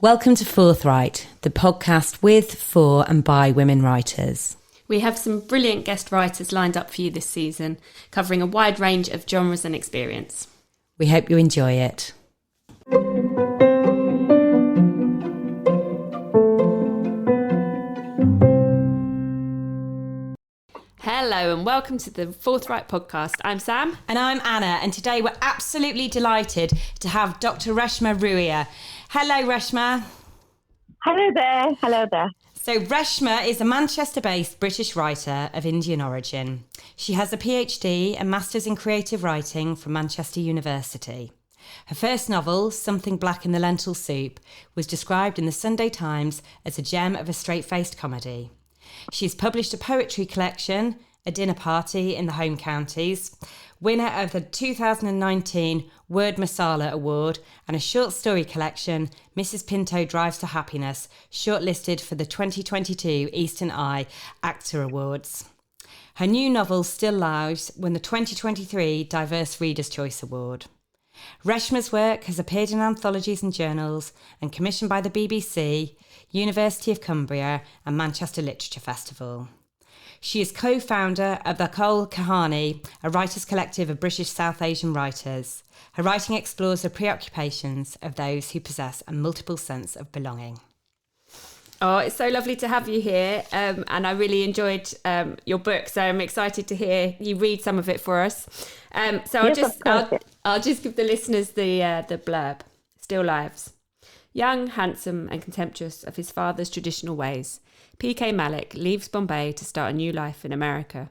Welcome to Forthright, the podcast with, for and by women writers. We have some brilliant guest writers lined up for you this season, covering a wide range of genres and experience. We hope you enjoy it. Hello and welcome to the Forthright podcast. I'm Sam. And I'm Anna, and today we're absolutely delighted to have Dr. Reshma Ruia. Hello, Reshma. Hello there. Hello there. So Reshma is a Manchester-based British writer of Indian origin. She has a PhD and Masters in Creative Writing from Manchester University. Her first novel, Something Black in the Lentil Soup, was described in the Sunday Times as a gem of a straight-faced comedy. She's published a poetry collection, A Dinner Party in the Home Counties, winner of the 2019 Word Masala Award, and a short story collection, Mrs. Pinto Drives to Happiness, shortlisted for the 2022 Eastern Eye ACTA Awards. Her new novel, Still Lives, won the 2023 Diverse Reader's Choice Award. Reshma's work has appeared in anthologies and journals and commissioned by the BBC, University of Cumbria and Manchester Literature Festival. She is co-founder of the Whole Kahani, a writers' collective of British South Asian writers. Her writing explores the preoccupations of those who possess a multiple sense of belonging. Oh, it's so lovely to have you here, and I really enjoyed your book, so I'm excited to hear you read some of it for us. I'll just give the listeners the blurb. Still Lives. Young, handsome and contemptuous of his father's traditional ways, P.K. Malik leaves Bombay to start a new life in America.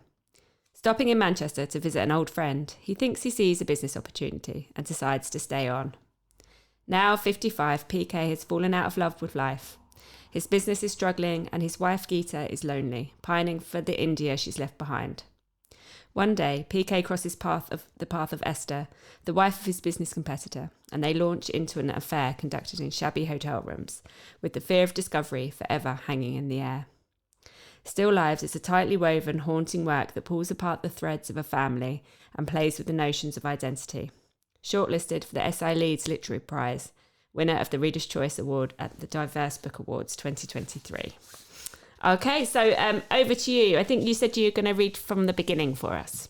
Stopping in Manchester to visit an old friend, he thinks he sees a business opportunity and decides to stay on. Now 55, P.K. has fallen out of love with life. His business is struggling and his wife Geeta is lonely, pining for the India she's left behind. One day, PK crosses the path of Esther, the wife of his business competitor, and they launch into an affair conducted in shabby hotel rooms, with the fear of discovery forever hanging in the air. Still Lives is a tightly woven, haunting work that pulls apart the threads of a family and plays with the notions of identity. Shortlisted for the SI Leeds Literary Prize, winner of the Reader's Choice Award at the Diverse Book Awards 2023. Okay, so over to you. I think you said you were going to read from the beginning for us.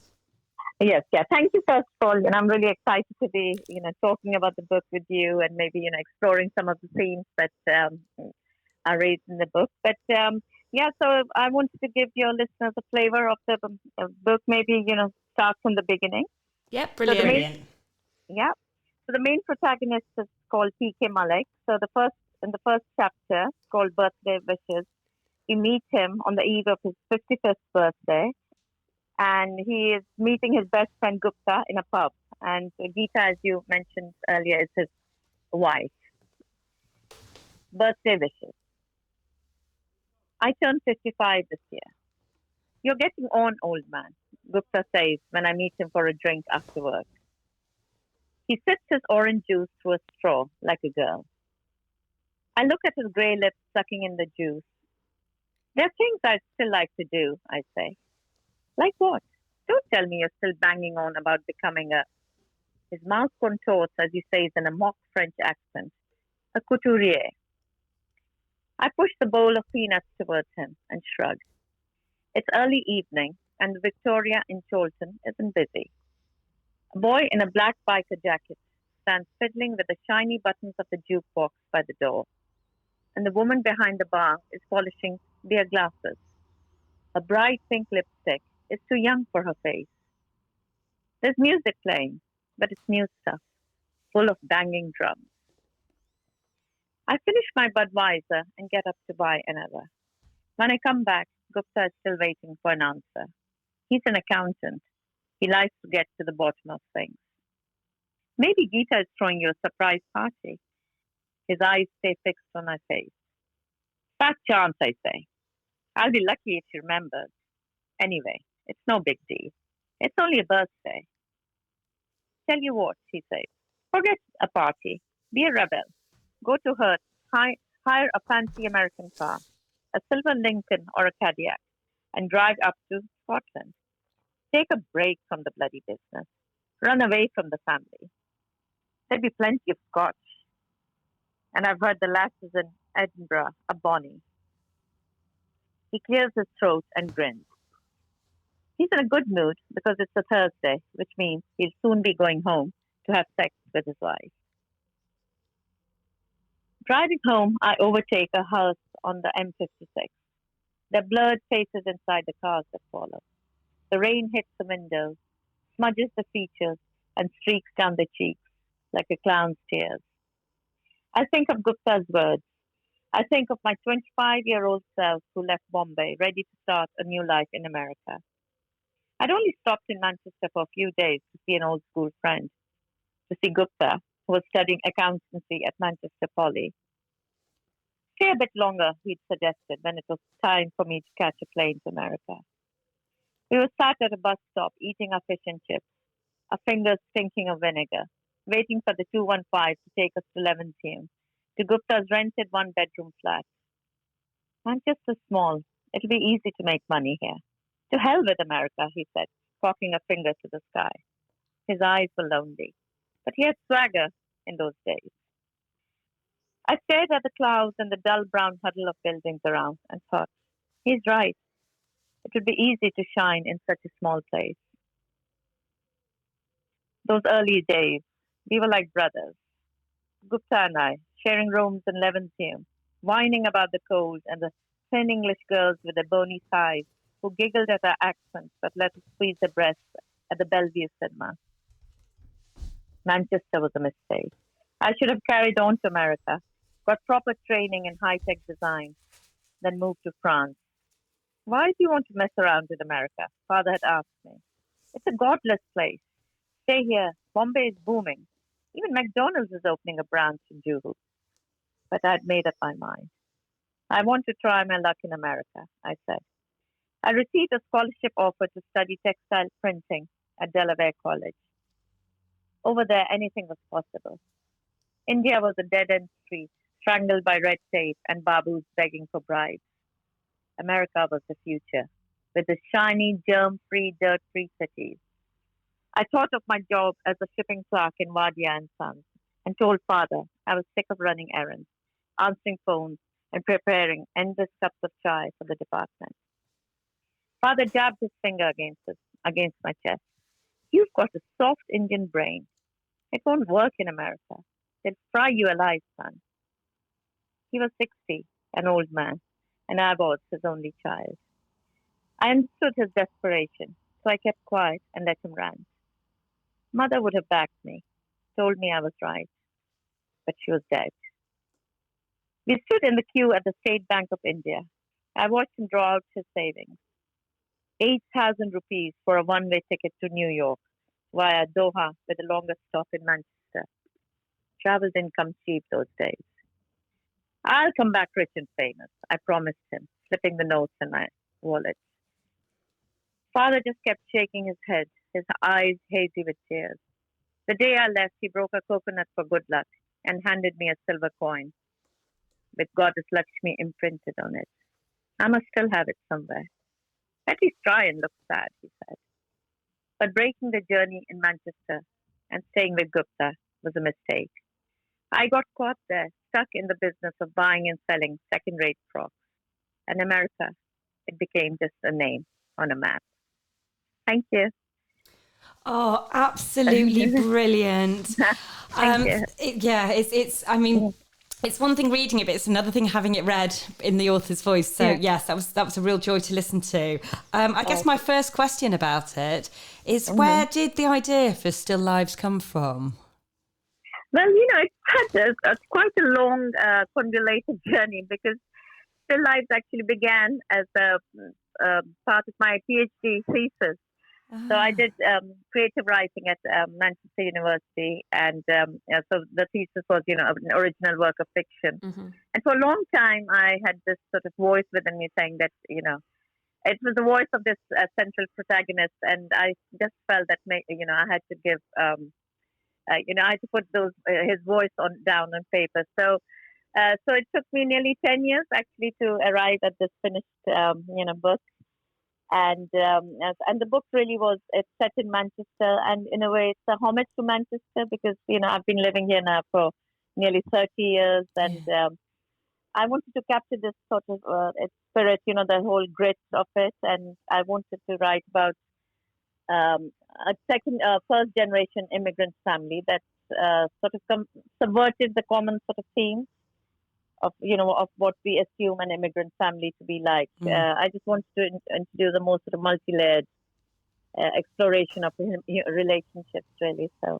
Yes, yeah. Thank you, first of all. And I'm really excited to be, talking about the book with you and maybe, exploring some of the themes that are raised in the book. But so I wanted to give your listeners a flavor of the book, maybe, start from the beginning. Yep, brilliant. So the main protagonist is called P.K. Malik. So in the first chapter, called Birthday Wishes, we meet him on the eve of his 51st birthday, and he is meeting his best friend Gupta in a pub. And Geeta, as you mentioned earlier, is his wife. Birthday wishes. I turned 55 this year. You're getting on, old man, Gupta says when I meet him for a drink after work. He sips his orange juice through a straw like a girl. I look at his grey lips sucking in the juice. There are things I'd still like to do, I say. Like what? Don't tell me you're still banging on about becoming his mouth contorts as he says in a mock French accent, a couturier. I push the bowl of peanuts towards him and shrug. It's early evening and the Victoria in Cholton isn't busy. A boy in a black biker jacket stands fiddling with the shiny buttons of the jukebox by the door, and the woman behind the bar is polishing beer glasses. A bright pink lipstick is too young for her face. There's music playing, but it's new stuff, full of banging drums. I finish my Budweiser and get up to buy another. When I come back, Gupta is still waiting for an answer. He's an accountant. He likes to get to the bottom of things. Maybe Geeta is throwing you a surprise party. His eyes stay fixed on my face. Fat chance, I say. I'll be lucky if she remembers. Anyway, it's no big deal. It's only a birthday. Tell you what, he says. Forget a party. Be a rebel. Go to Hertz. Hire a fancy American car, a silver Lincoln or a Cadillac, and drive up to Scotland. Take a break from the bloody business. Run away from the family. There'll be plenty of scotch. and I've heard the lasses in Edinburgh are bonny. He clears his throat and grins. He's in a good mood because it's a Thursday, which means he'll soon be going home to have sex with his wife. Driving home, I overtake a hearse on the M56. The blurred faces inside the cars that follow. The rain hits the windows, smudges the features, and streaks down the cheeks like a clown's tears. I think of Gupta's words. I think of my 25-year-old self who left Bombay, ready to start a new life in America. I'd only stopped in Manchester for a few days to see an old school friend, to see Gupta, who was studying accountancy at Manchester Poly. Stay a bit longer, he'd suggested, when it was time for me to catch a plane to America. We were sat at a bus stop eating our fish and chips, our fingers stinking of vinegar, waiting for the 215 to take us to Leventhulme, to Gupta's rented one-bedroom flat. Manchester's small. It'll be easy to make money here. To hell with America, he said, cocking a finger to the sky. His eyes were lonely, but he had swagger in those days. I stared at the clouds and the dull brown huddle of buildings around and thought, he's right. It would be easy to shine in such a small place. Those early days, we were like brothers. Gupta and I, sharing rooms in Leventhulme, whining about the cold and the thin English girls with their bony thighs who giggled at our accents but let us squeeze their breasts at the Bellevue cinema. Manchester was a mistake. I should have carried on to America, got proper training in high-tech design, then moved to France. Why do you want to mess around with America? Father had asked me. It's a godless place. Stay here. Bombay is booming. Even McDonald's is opening a branch in Juhu. But I'd made up my mind. I want to try my luck in America, I said. I received a scholarship offer to study textile printing at Delaware College. Over there, anything was possible. India was a dead-end street, strangled by red tape and babus begging for bribes. America was the future, with the shiny, germ-free, dirt-free cities. I thought of my job as a shipping clerk in Wadia and Sons and told father I was sick of running errands, answering phones, and preparing endless cups of chai for the department. Father jabbed his finger against my chest. You've got a soft Indian brain. It won't work in America. They'll fry you alive, son. He was 60, an old man, and I was his only child. I understood his desperation, so I kept quiet and let him rant. Mother would have backed me, told me I was right, but she was dead. We stood in the queue at the State Bank of India. I watched him draw out his savings. 8,000 rupees for a one-way ticket to New York via Doha with the longest stop in Manchester. Travel didn't come cheap those days. I'll come back rich and famous, I promised him, slipping the notes in my wallet. Father just kept shaking his head, his eyes hazy with tears. The day I left, he broke a coconut for good luck and handed me a silver coin with Goddess Lakshmi imprinted on it. I must still have it somewhere. At least try and look sad, he said. But breaking the journey in Manchester and staying with Gupta was a mistake. I got caught there, stuck in the business of buying and selling second-rate frocks. And America, it became just a name on a map. Thank you. Oh, absolutely brilliant. Thank you. I mean, it's one thing reading it, but it's another thing having it read in the author's voice. So yes, that was a real joy to listen to. I guess my first question about it is, where did the idea for Still Lives come from? Well, it's quite a long, convoluted journey because Still Lives actually began as a part of my PhD thesis. So I did creative writing at Manchester University, and so the thesis was, an original work of fiction. And for a long time, I had this sort of voice within me saying that, it was the voice of this central protagonist, and I just felt that, I had to give, I had to put his voice down on paper. So it took me nearly 10 years actually to arrive at this finished, book. And the book really it's set in Manchester, and in a way it's a homage to Manchester because, I've been living here now for nearly 30 years. And I wanted to capture this sort of its spirit, the whole grit of it. And I wanted to write about a first generation immigrant family that sort of subverted the common sort of theme of what we assume an immigrant family to be like. I just wanted to introduce a more sort of multi-layered exploration of relationships, really. So.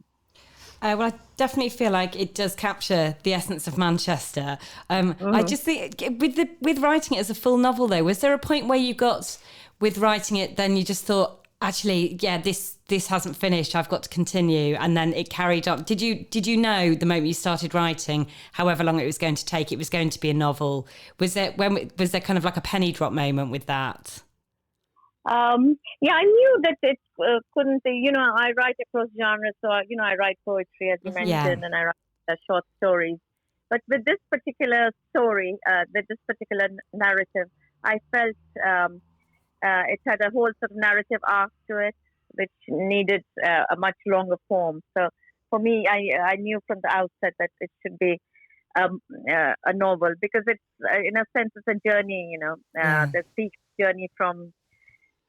Well, I definitely feel like it does capture the essence of Manchester. I just think with writing it as a full novel, though, was there a point where you got with writing it, then you just thought, actually, this hasn't finished, I've got to continue, and then it carried on? Did you know the moment you started writing, however long it was going to take, it was going to be a novel? Was there kind of like a penny drop moment with that? I knew that it couldn't be, I write across genres. So, I write poetry, as you mentioned, and I write short stories. But with this particular story, with this particular narrative, I felt it had a whole sort of narrative arc to it, which needed a much longer form. So for me, I knew from the outset that it should be a novel, because it's, in a sense, it's a journey, the thief's journey from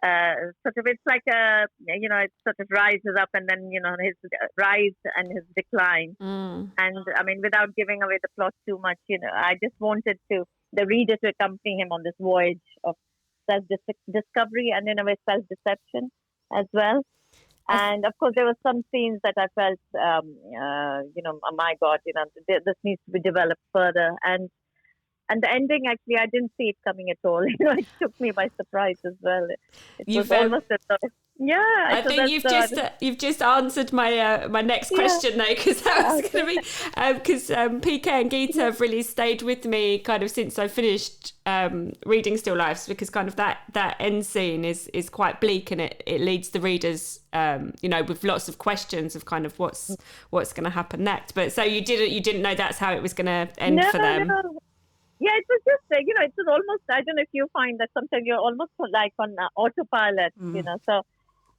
it's like it sort of rises up, and then his rise and his decline. And I mean, without giving away the plot too much, I just wanted the reader to accompany him on this voyage of self-discovery and, in a way, self-deception as well. And of course, there were some scenes that I felt, oh my God, this needs to be developed further. And the ending, actually, I didn't see it coming at all. It took me by surprise as well. It was almost a sort of, I think you've just answered my my next question, though, because that was going to be because PK and Geeta have really stayed with me kind of since I finished reading Still Lifes, because kind of that end scene is quite bleak, and it leads the readers with lots of questions of kind of what's going to happen next. But so you didn't know that's how it was going to end for them. No. Yeah, it was just, it was almost, I don't know if you find that sometimes you're almost like on autopilot, so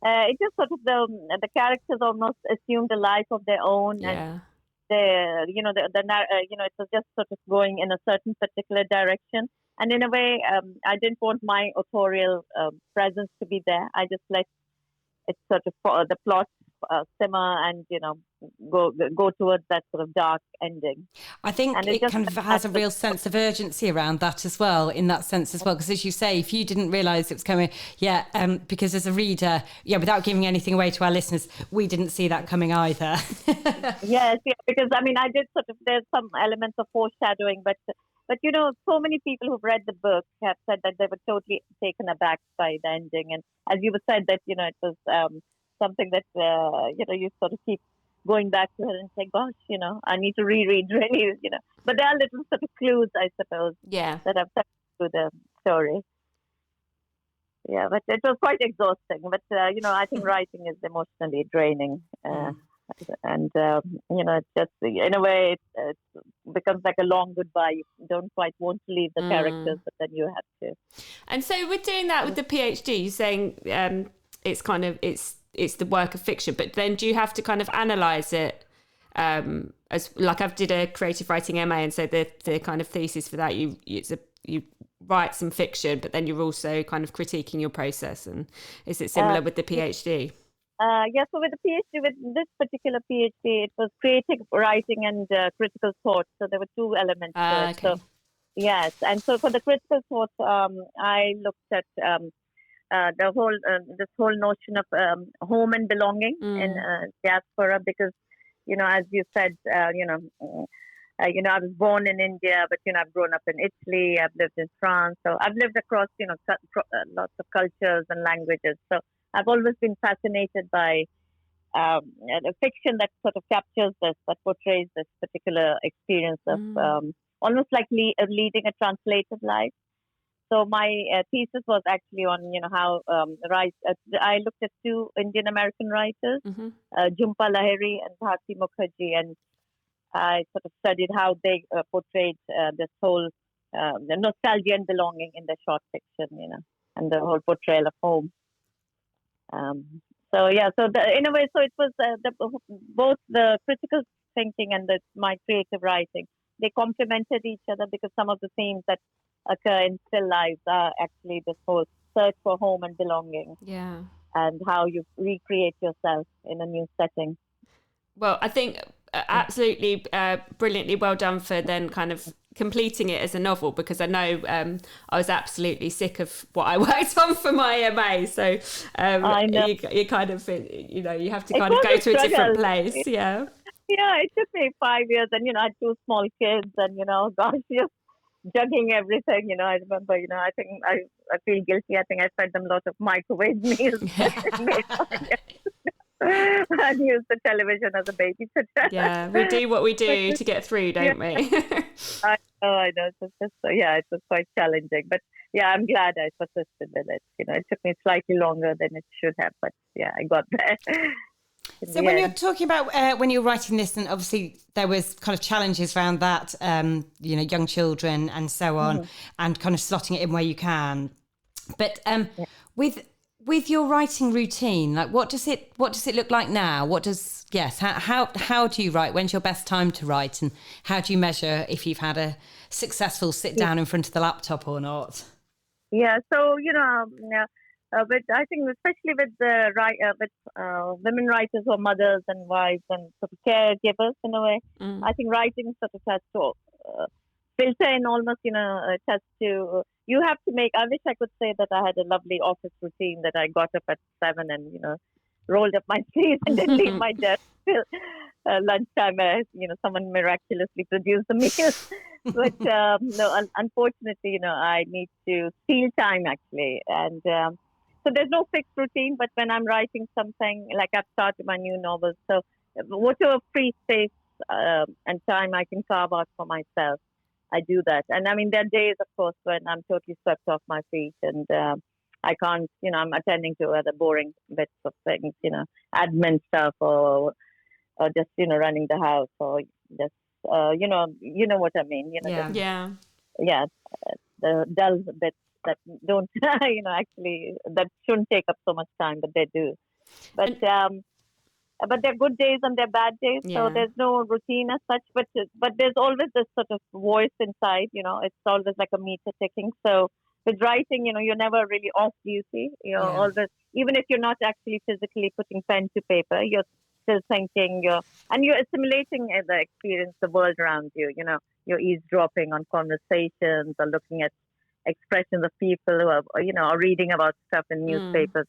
it just sort of, the characters almost assumed a life of their own, and it was just sort of going in a certain particular direction. And in a way, I didn't want my authorial presence to be there. I just let it sort of, the plot simmer and, go towards that sort of dark ending. I think it kind of has a real sense of urgency around that as well, in that sense as well, because as you say, if you didn't realise it was coming, because as a reader, without giving anything away to our listeners, we didn't see that coming either. Yes, because I mean, I did sort of, there's some elements of foreshadowing, but so many people who've read the book have said that they were totally taken aback by the ending. And as you said that, it was something that, you sort of keep going back to it and say, gosh, I need to reread, really, But there are little sort of clues, I suppose, that I've set to the story. Yeah, but it was quite exhausting. But, I think writing is emotionally draining. And, it's just, in a way, it becomes like a long goodbye. You don't quite want to leave the characters, but then you have to. And so we're doing that with the PhD, you're saying it's kind of, it's the work of fiction, but then do you have to kind of analyse it as, like, I've did a creative writing MA, and so the kind of thesis for that, you write some fiction, but then you're also kind of critiquing your process. And is it similar with the PhD? So with the PhD, with this particular PhD, it was creative writing and critical thought. So there were two elements to it. So, yes. And so for the critical thought, I looked at the whole, this whole notion of home and belonging in diaspora, because, as you said, I was born in India, but, I've grown up in Italy, I've lived in France. So I've lived across, lots of cultures and languages. So I've always been fascinated by the fiction that sort of captures this, that portrays this particular experience of almost like leading a translated life. So my thesis was actually on, how I looked at two Indian American writers, Jhumpa Lahiri and Bharti Mukherjee, and I sort of studied how they portrayed this whole the nostalgia and belonging in the short fiction, and the whole portrayal of home. In a way, so it was both the critical thinking and my creative writing, they complemented each other, because some of the themes that occur in Still Lives are actually this whole search for home and belonging. Yeah. And how you recreate yourself in a new setting. Well, I think absolutely brilliantly well done for then kind of completing it as a novel, because I know I was absolutely sick of what I worked on for my MA. So I know. you kind of, you have to kind of go to a different place. Yeah. Yeah, it took me 5 years, and, I had 2 small kids, and, gosh, just juggling everything, I remember, I think I feel guilty. I think I fed them lots of microwave meals. And use the television as a babysitter. Yeah, we do what we do to get through, don't we? I know. It was quite challenging. But yeah, I'm glad I persisted with it. It took me slightly longer than it should have, but yeah, I got there. So when you're talking about when you're writing this, and obviously there was kind of challenges around that, young children and so on, and kind of slotting it in where you can. But with your writing routine, like what does it look like now? How do you write? When's your best time to write, and how do you measure if you've had a successful sit down in front of the laptop or not? Yeah, so but I think especially with the women writers who are mothers and wives and sort of caregivers in a way, I think writing sort of has to filter in almost, it has to. You have to make. I wish I could say that I had a lovely office routine, that I got up at 7 and rolled up my sleeves and didn't leave my desk till lunchtime. Someone miraculously produced the meal. But no, unfortunately, I need to steal time actually, and so there's no fixed routine. But when I'm writing something, like I've started my new novel, so whatever free space and time I can carve out for myself, I do that. And I mean, there are days, of course, when I'm totally swept off my feet and I can't, I'm attending to other boring bits of things, admin stuff or just, running the house or just, you know what I mean. Yeah. The dull bits that don't, actually, that shouldn't take up so much time, but they do. But there are good days and there are bad days, so there's no routine as such. But there's always this sort of voice inside, it's always like a meter ticking. So with writing, you're never really off duty. You're always, even if you're not actually physically putting pen to paper, you're still thinking, and you're assimilating the experience, the world around you. You're eavesdropping on conversations or looking at expressions of people who are, or reading about stuff in newspapers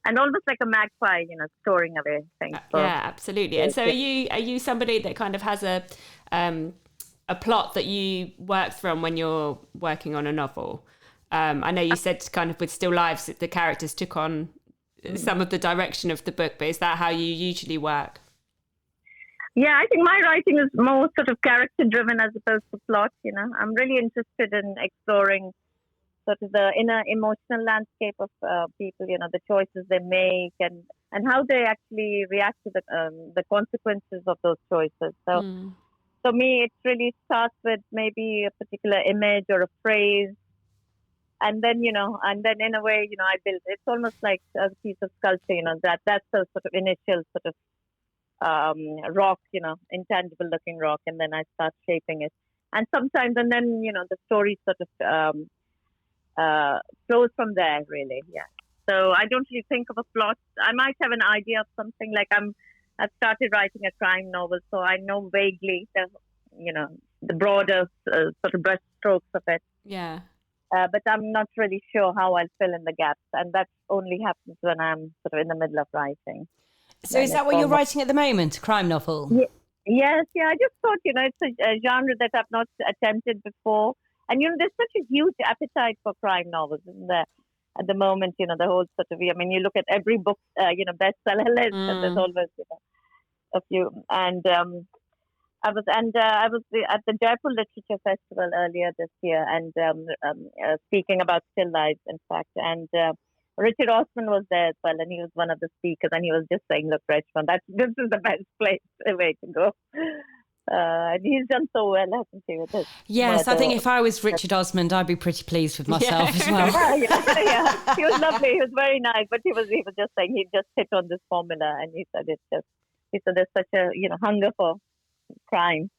and almost like a magpie, storing away things. So, yeah, absolutely. And so are you somebody that kind of has a plot that you work from when you're working on a novel? I know you said kind of with Still Lives, the characters took on some of the direction of the book, but is that how you usually work? Yeah, I think my writing is more sort of character driven as opposed to plot. I'm really interested in exploring sort of the inner emotional landscape of people, the choices they make and how they actually react to the consequences of those choices. So for me, it really starts with maybe a particular image or a phrase. And then, in a way, I build, it's almost like a piece of sculpture, that's the sort of initial sort of rock, intangible looking rock. And then I start shaping it. And sometimes, and then, the story sort of flows from there, really. Yeah. So I don't really think of a plot. I might have an idea of something, like I've started writing a crime novel, so I know vaguely the broader sort of brush strokes of it. Yeah. But I'm not really sure how I'll fill in the gaps, and that only happens when I'm sort of in the middle of writing. So is that what you're writing at the moment, a crime novel? Yes. I just thought, it's a genre that I've not attempted before. And, there's such a huge appetite for crime novels, isn't there? At the moment, the whole sort of, you look at every book, bestseller list, and there's always, a few. And I was at the Jaipur Literature Festival earlier this year and speaking about Still Lives, in fact. And Richard Osman was there as well, and he was one of the speakers, and he was just saying, look, Reshma, this is the best way to go. And he's done so well, hasn't he? With his yes, I think if I was Richard Osman, I'd be pretty pleased with myself as well. Yeah. He was lovely. He was very nice, but he was just saying he just hit on this formula, and he said there's such a hunger for crime.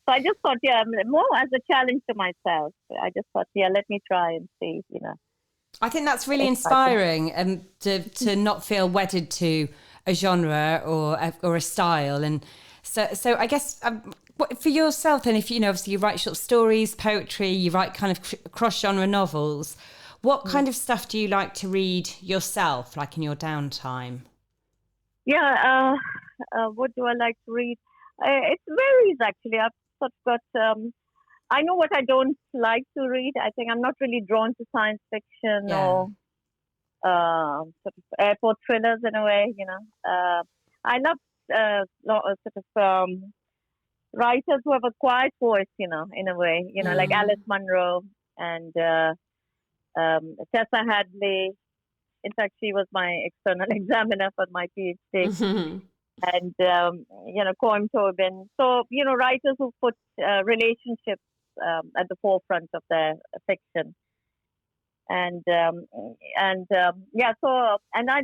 So I just thought, more as a challenge to myself. I just thought, let me try and see, I think that's really inspiring, to not feel wedded to a genre or a style. And so I guess for yourself, then, if obviously you write short stories, poetry, you write kind of cross-genre novels, what kind of stuff do you like to read yourself, like in your downtime? Yeah, what do I like to read? It varies, actually. I've sort of got... I know what I don't like to read. I think I'm not really drawn to science fiction or sort of airport thrillers in a way, I love sort of writers who have a quiet voice, in a way, like Alice Munro and Tessa Hadley. In fact, she was my external examiner for my PhD. And, Colm Tobin. So, writers who put relationships at the forefront of their fiction. And I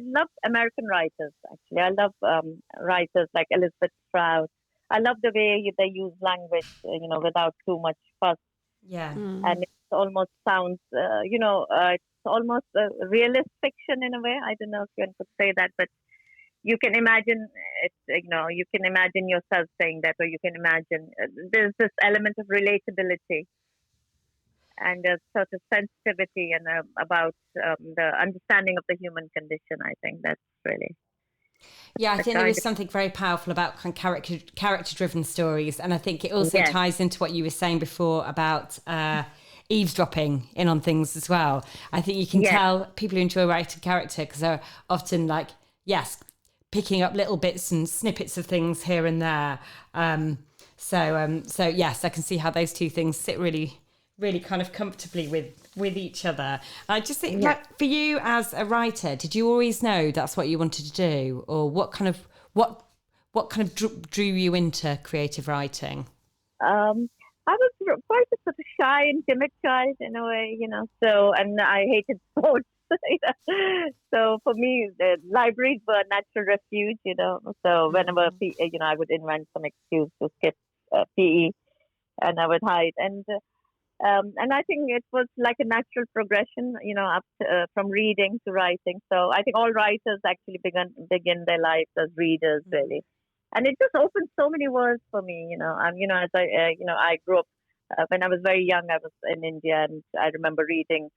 love American writers, actually. I love writers like Elizabeth Strout. I love the way they use language, without too much fuss. Yeah. And it almost sounds, it's almost a realist fiction in a way. I don't know if you could say that, but you can imagine it, you can imagine yourself saying that, or you can imagine there's this element of relatability and a sort of sensitivity and about the understanding of the human condition. I think that's really... Yeah, I think there is something very powerful about kind of character-driven stories, and I think it also ties into what you were saying before about eavesdropping in on things as well. I think you can tell people who enjoy writing character because they're often like, picking up little bits and snippets of things here and there. So yes, I can see how those two things sit really, really kind of comfortably with each other. I just think, like, for you as a writer, did you always know that's what you wanted to do, or what kind of drew you into creative writing? I was quite a sort of shy and timid child in a way, So, and I hated sports. So for me, the libraries were a natural refuge, So whenever I would invent some excuse to skip PE, and I would hide. And I think it was like a natural progression, up to, from reading to writing. So I think all writers actually begin their lives as readers, really. And it just opened so many worlds for me, as I grew up when I was very young. I was in India, and I remember reading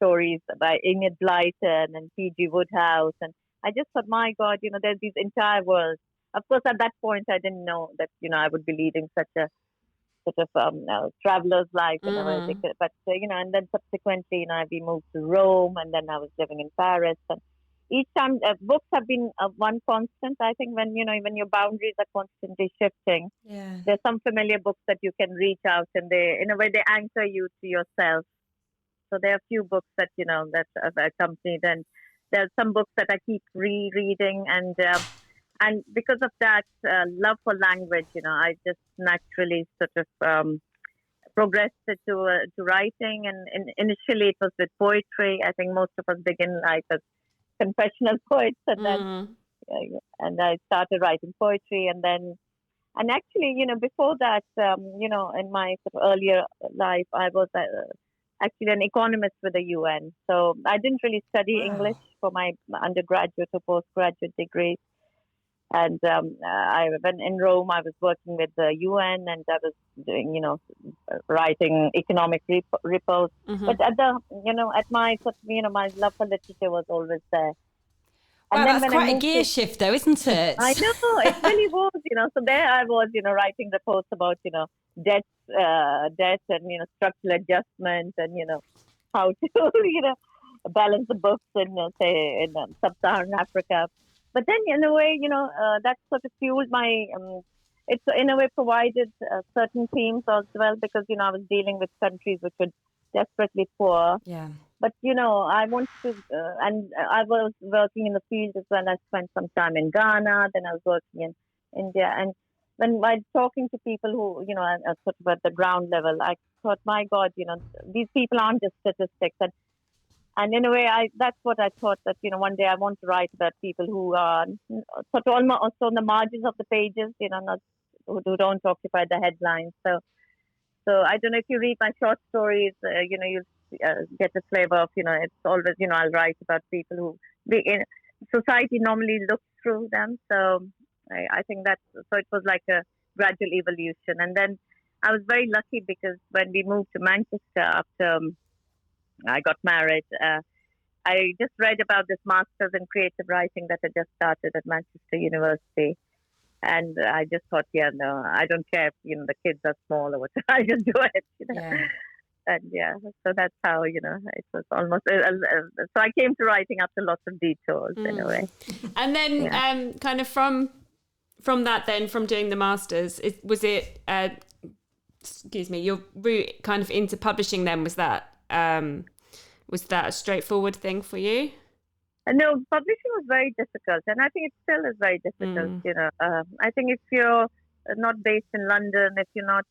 stories by Enid Blyton and P.G. Wodehouse, and I just thought, my God, there's these entire worlds. Of course, at that point, I didn't know that I would be leading such a sort of traveler's life in a way. But and then subsequently, we moved to Rome, and then I was living in Paris, and each time books have been one constant. I think when when your boundaries are constantly shifting, there's some familiar books that you can reach out, and they, in a way, they anchor you to yourself. So there are a few books that that have accompanied, and there's some books that I keep rereading, and because of that love for language, I just naturally sort of progressed to writing. And initially, it was with poetry. I think most of us begin life as confessional poets, and then and I started writing poetry, and actually, before that, in my sort of earlier life, I was actually an economist with the UN. So I didn't really study English for my undergraduate or postgraduate degrees. And when in Rome, I was working with the UN, and I was doing, writing economic reports. But at my sort of, my love for literature was always there. And wow, that's quite a gear shift, though, isn't it? I know, it really was. So there I was, writing reports about, debt and structural adjustment, and how to balance the books in say in sub-Saharan Africa. But then in a way that sort of fueled my it's in a way provided certain themes as well, because I was dealing with countries which were desperately poor. Yeah. But I wanted to and I was working in the field as well. I spent some time in Ghana, then I was working in India, and while talking to people who, are sort of at the ground level, I thought, my God, these people aren't just statistics. And in a way, that's what I thought, that, one day I want to write about people who are sort of almost on the margins of the pages, not who don't occupy the headlines. So I don't know if you read my short stories, you'll get a flavor of, it's always, I'll write about people who society normally looks through them. So I think so it was like a gradual evolution. And then I was very lucky because when we moved to Manchester after I got married, I just read about this master's in creative writing that I just started at Manchester University. And I just thought, no, I don't care if, the kids are small or whatever. I just do it, Yeah. And so that's how, it was almost, so I came to writing after lots of detours in a way. And then kind of from that then, from doing the masters, your route kind of into publishing then, was that a straightforward thing for you? No, publishing was very difficult, and I think it still is very difficult. I think if you're not based in London, if you're not,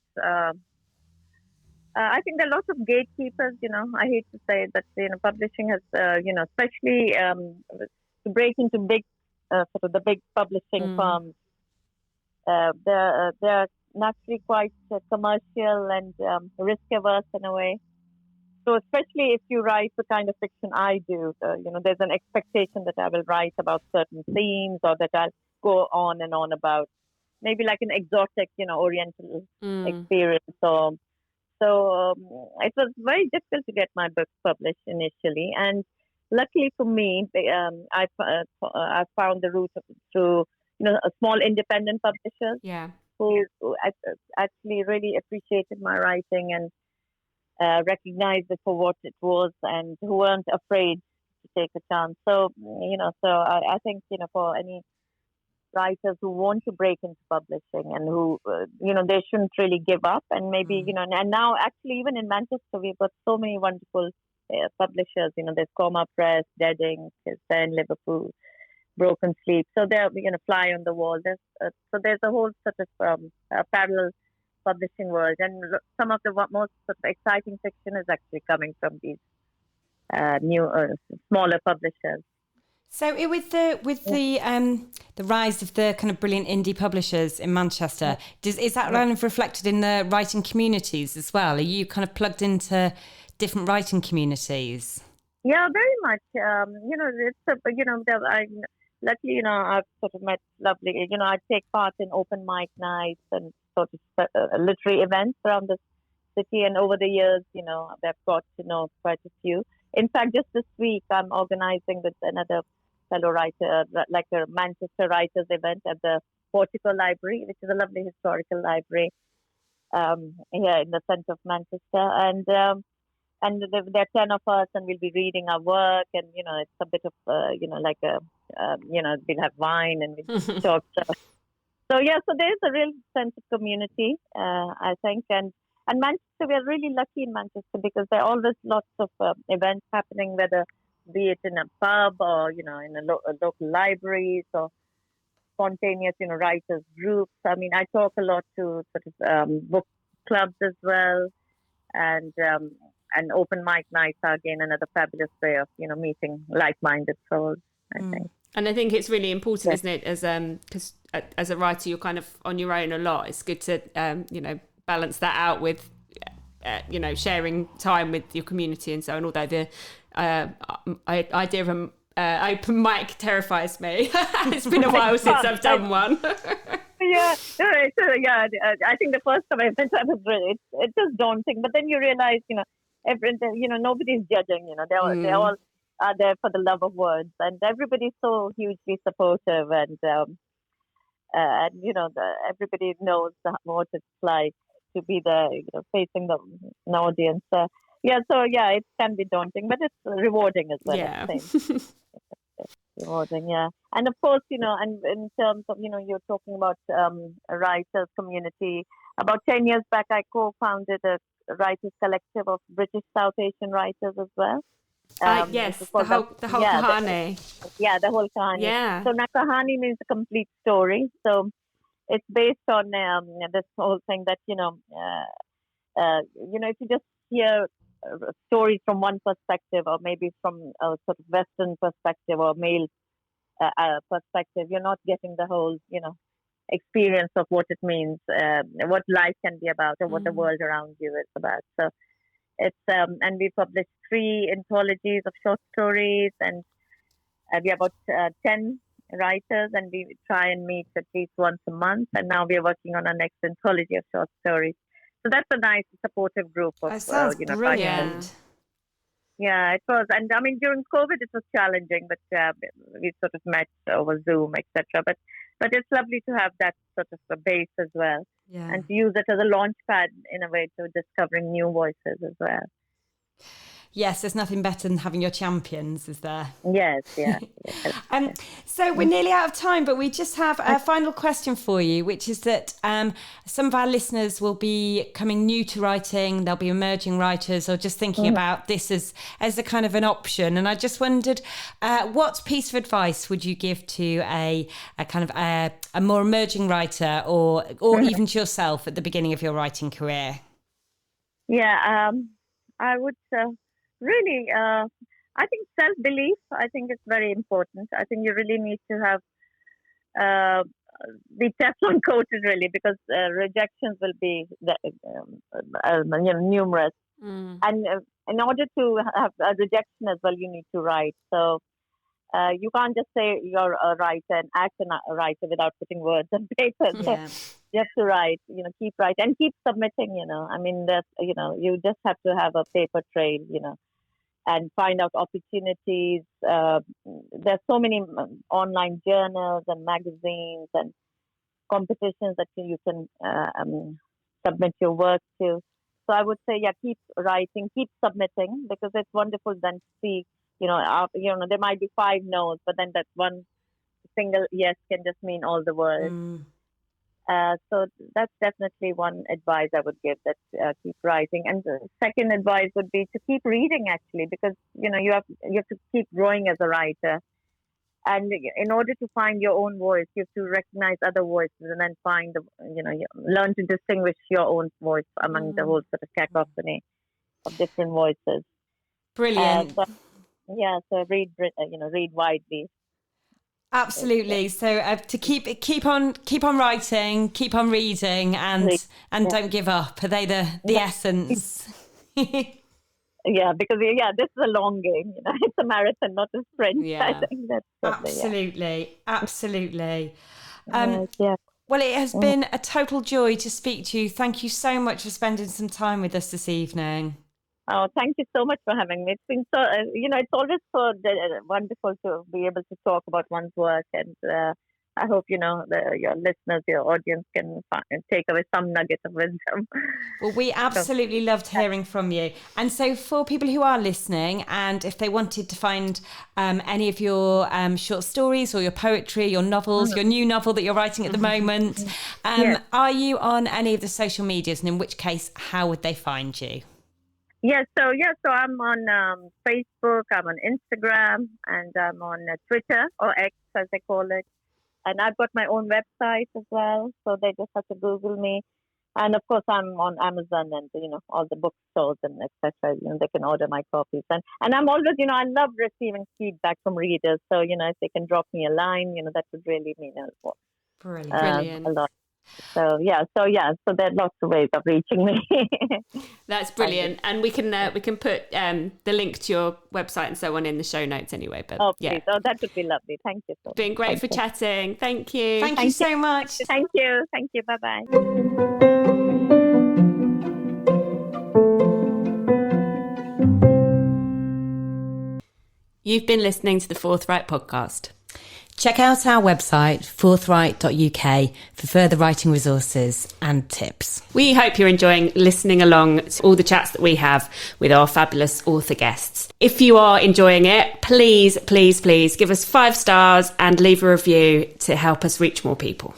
I think there are lots of gatekeepers. I hate to say it, but publishing has, especially to break into big, sort of the big publishing firms. They're naturally quite commercial and risk averse in a way. So especially if you write the kind of fiction I do, there's an expectation that I will write about certain themes, or that I'll go on and on about maybe like an exotic, Oriental experience. So it was very difficult to get my book published initially, and luckily for me, I found the route through a small independent publishers who actually really appreciated my writing and recognized it for what it was, and who weren't afraid to take a chance. So I think for any writers who want to break into publishing and who they shouldn't really give up, and maybe and now actually even in Manchester we've got so many wonderful publishers. There's Coma Press, Deading, there in Liverpool, Broken Sleep. So they're fly on the wall. There's a whole sort of parallel publishing world, and some of the most sort of exciting fiction is actually coming from these new smaller publishers. So with the rise of the kind of brilliant indie publishers in Manchester, is that kind of reflected in the writing communities as well? Are you kind of plugged into different writing communities? Yeah, very much. Luckily, I've sort of met lovely. I take part in open mic nights and sort of literary events around the city, and over the years, I've got to know quite a few. In fact, just this week, I'm organizing with another fellow writer, like a Manchester Writers event at the Portico Library, which is a lovely historical library here in the centre of Manchester. And there are 10 of us, and we'll be reading our work, and it's a bit of like a we'll have wine and we'll talk. So there's a real sense of community, I think, and Manchester, we're really lucky in Manchester because there are always lots of events happening, whether be it in a pub or in local libraries or spontaneous writers groups. I mean, I talk a lot to sort of book clubs as well, and open mic nights are again another fabulous way of meeting like-minded souls, I think. And I think it's really important, isn't it? Because as a writer, you're kind of on your own a lot. It's good to balance that out with sharing time with your community and so on. Although the idea of an open mic terrifies me. It's been a while since I've done one. I think the first time I went, it's just daunting. But then you realize, nobody's judging. They all are there for the love of words, and everybody's so hugely supportive, and everybody knows what it's like to be there, facing an audience. It can be daunting, but it's rewarding as well. Yeah. It's rewarding, yeah. And of course, and in terms of, you're talking about a writers community. About 10 years back, I co-founded a writers collective of British South Asian writers as well. Yes, the whole Kahani. The Whole Kahani. Yeah. So now Kahani means a complete story. So it's based on this whole thing that, if you just hear stories from one perspective, or maybe from a sort of Western perspective or male perspective, you're not getting the whole, experience of what it means, what life can be about, or what the world around you is about. So it's and we published 3 anthologies of short stories, and we have about 10 writers, and we try and meet at least once a month. And now we are working on our next anthology of short stories. So that's a nice supportive group of That sounds brilliant. writers. Yeah, it was. And I mean, during COVID, it was challenging, but we sort of met over Zoom, etc. But it's lovely to have that sort of a base as well, and to use it as a launch pad in a way to discovering new voices as well. Yes, there's nothing better than having your champions, is there? Yes, yeah. So we're nearly out of time, but we just have a final question for you, which is that some of our listeners will be coming new to writing, they'll be emerging writers, or just thinking about this as a kind of an option. And I just wondered, what piece of advice would you give to a kind of a more emerging writer, or even to yourself at the beginning of your writing career? Yeah, I would... Really, I think self-belief, I think it's very important. I think you really need to have be Teflon coated, really, because rejections will be numerous. And in order to have a rejection as well, you need to write. So you can't just say you're a writer and act a writer without putting words on paper. So you have to write, keep writing and keep submitting, I mean, that's, you just have to have a paper trail, and find out opportunities. There's so many online journals and magazines and competitions that you can submit your work to. So I would say, keep writing, keep submitting, because it's wonderful then to see, there might be 5 no's, but then that one single yes can just mean all the world. So that's definitely one advice I would give, that keep writing. And the second advice would be to keep reading, actually, because, you have to keep growing as a writer. And in order to find your own voice, you have to recognize other voices and then find, learn to distinguish your own voice among the whole sort of cacophony of different voices. Brilliant. So read widely. Absolutely. So to keep on writing, keep on reading, and don't give up. Are they the essence? Yeah, because this is a long game. It's a marathon, not a sprint. Yeah, I think that's absolutely. Well, it has been a total joy to speak to you. Thank you so much for spending some time with us this evening. Oh, thank you so much for having me. It's been so, it's always so wonderful to be able to talk about one's work. And I hope, your listeners, your audience can take away some nugget of wisdom. Well, we absolutely loved hearing from you. And so for people who are listening, and if they wanted to find any of your short stories or your poetry, your novels, your new novel that you're writing at the moment, are you on any of the social medias? And in which case, how would they find you? So I'm on Facebook, I'm on Instagram, and I'm on Twitter, or X as they call it. And I've got my own website as well, so they just have to Google me. And of course, I'm on Amazon and all the bookstores and etc. They can order my copies. And I'm always, I love receiving feedback from readers. So if they can drop me a line, that would really mean a lot. Brilliant. A lot. So there are lots of ways of reaching me. That's brilliant, and we can put the link to your website and so on in the show notes anyway. But please. That would be lovely. Thank you so much. Been great for chatting. Thank you. Thank you so much. Thank you. Bye bye. You've been listening to the Forthright podcast. Check out our website, forthright.uk, for further writing resources and tips. We hope you're enjoying listening along to all the chats that we have with our fabulous author guests. If you are enjoying it, please, please, please give us 5 stars and leave a review to help us reach more people.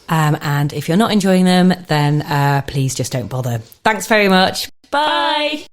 And if you're not enjoying them, then please just don't bother. Thanks very much. Bye.